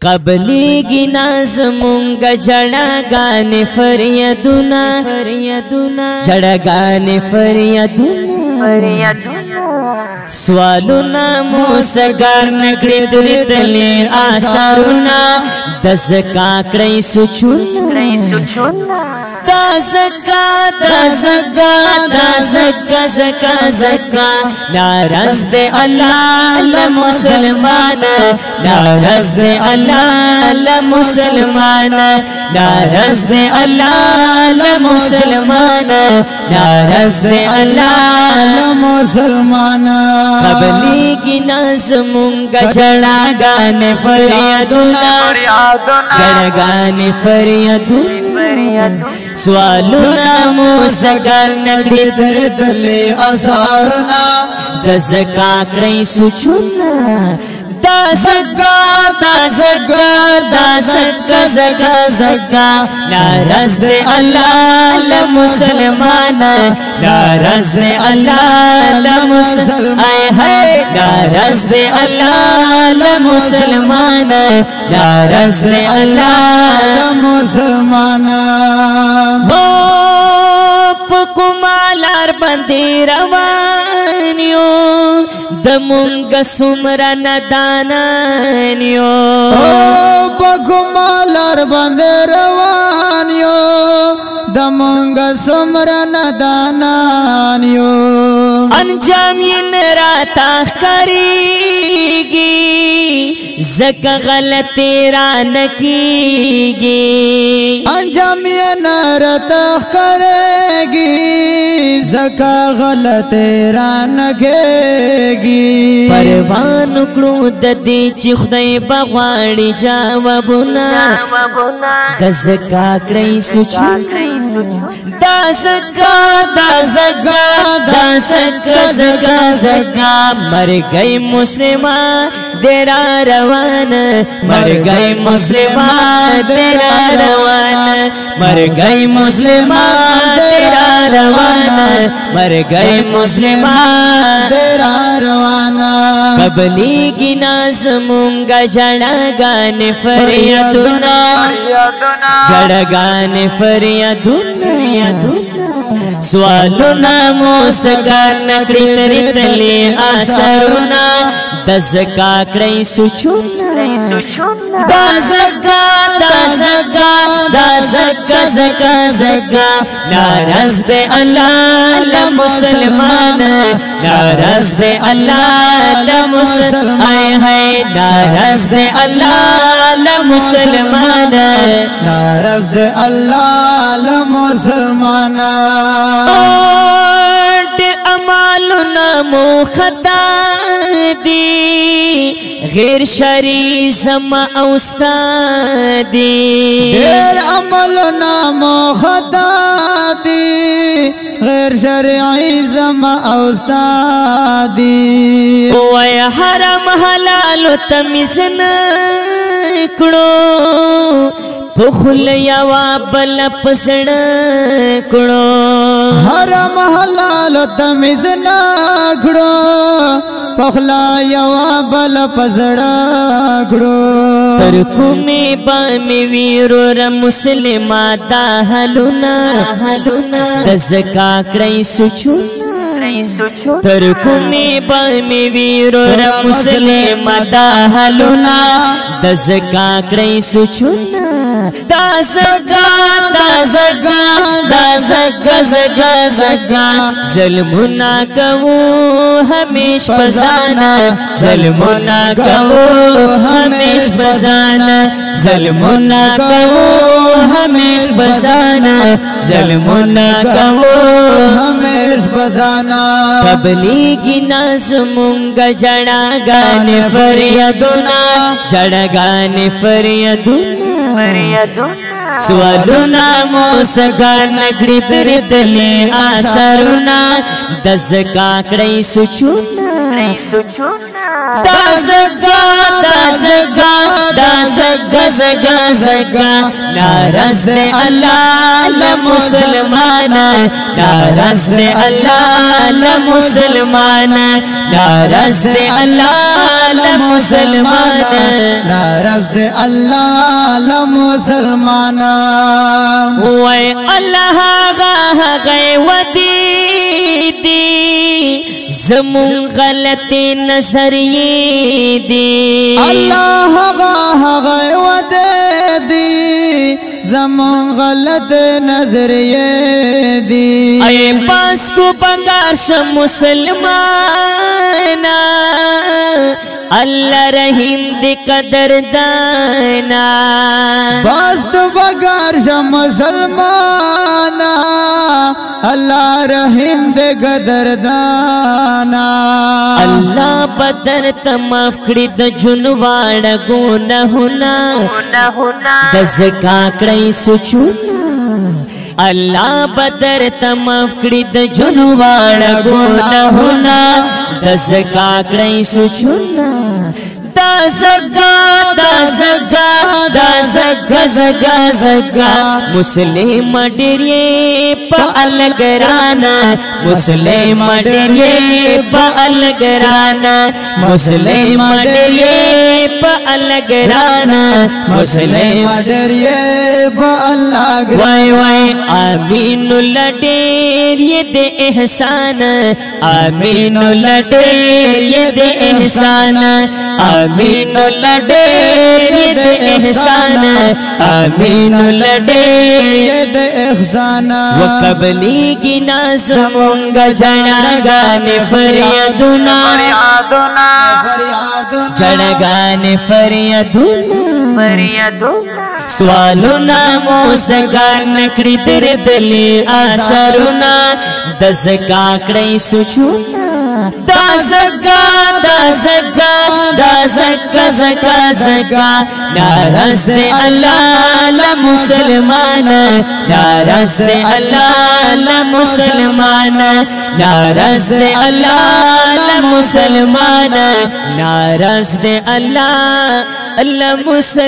قبلی گی نازمونگ جڑاگان فریدونا جڑاگان فریدونا سوالونا موسگار نکڑی دردلی آثارونا دزکا کڑی سوچونا دزکا زکا نارز دے اللہ لمسلمان نارز دے اللہ لمسلمان نارز دے اللہ لمسلمان نارز دے اللہ لمسلمان قبلی کی نازمونگ جڑاگان فریدونا جڑاگان فریدونا سوالونا موسگار نگری دردلی اثارنا دزکا کڑی سوچونا دزکا نارز دے اللہ لمسلمان نارز دے اللہ لمسلمان نارز دے اللہ لمسلمان نارز دے اللہ لمسلمان پکمالار بندی روانیو دمونگ سمرا ندانانیو پکمالار بندی روانیو دمونگ سمرا ندانانیو انجام ین راتا کریگی زکا غلطی رانکیگی انجام ین راتا کریگی زکا غلطی رانکیگی پروان اکڑو ددی چی خدای بغواڑی جوابونا دزکا کڑی سوچونا دزکا مر گئی مسلمان دیرا روان مر گئی مسلمان دیرا روان مر گئی مسلمان دیرا روان مر گئی مسلمان دیرا روان قبلی کی نازمونگ جڑاگان فریدونا جڑاگان فریدونا سوالونا موسگار نکڑی تردلی آثارونا دزکا کڑی سوچونا دزکا نارز دے اللہ لمسلمان نارز دے اللہ لمسلمان نارز دے اللہ لمسلمان نارز دے اللہ لمسلمان دیر امالونا مو خطا دی غیر شرعی زما اوستادی دیر امالونا مو خطا دی غیر شرعی زما اوستادی وی حرم حلالو تمیزن کڑو پخل یوا بل پسڑ کڑو حرم حلال تمیز نکڑو پخلا یوا بل پسڑ کڑو ترکو میں بامی ویرو مسلمہ دا حلونا دزکا کڑی سوچونا ترکو میں بامی ویرو مسلمہ دا حلونا دزکا کڑی سوچونا دزکا ظلمنا کہو ہمیش پزانا ظلمنا کہو ہمیش پزانا ظلمنا کہو ہمیش پزانا ظلمنا کہو ہمیش پزانا قبلیگی نازمونگ جڑاگان فریدونا جڑاگان فریدونا سوالونا موسگار نکڑی دردلی آثارونا دزکا کڑی سوچونا دزکا زگا زگا زگا ناراض دے اللہ لمسلمان ناراض دے اللہ لمسلمان ناراض دے اللہ لمسلمان ناراض دے اللہ لمسلمان وے اللہ غا گئے ودی دی زمون غلطی نظریے دی اللہ غا ودی دی زمون غلط نظریے دی اے پاس تو بگاش مسلمانا اللہ رحیم دی قدر دانا بس تو بگاش مسلمانا اللہ رحیم دے قدر دانا اللہ بدر تماف کری د جنوار گناہونا دزکا کڑی سچونا اللہ بدر تماف کری د جنوار گناہونا دزکا کڑی سچونا دا زگا دا زگا دا زگا زگا زگا مسلم ڈیریے پا الگرانا مسلم ڈیریے پا الگرانا مسلم ڈیریے پا الگرانا مسلم ڈریے با اللہ وائے وائے آمین لڈیریے دے احسان آمین لڈیریے دے احسان آمین لڈے دے احسان آمین لڈے دے احسان وقبلی گنا سمونگا جڑگان فریادنا جڑگان فریادنا سوالنا موسگان نکڑی در دلی آثارنا دزکا کڑی سچونا دا زگا دا زگا دا زگا زگا زگا ناراض دے اللہ لمسلمان ناراض دے اللہ لمسلمان ناراض دے اللہ لمسلمان ناراض دے اللہ لمسلمان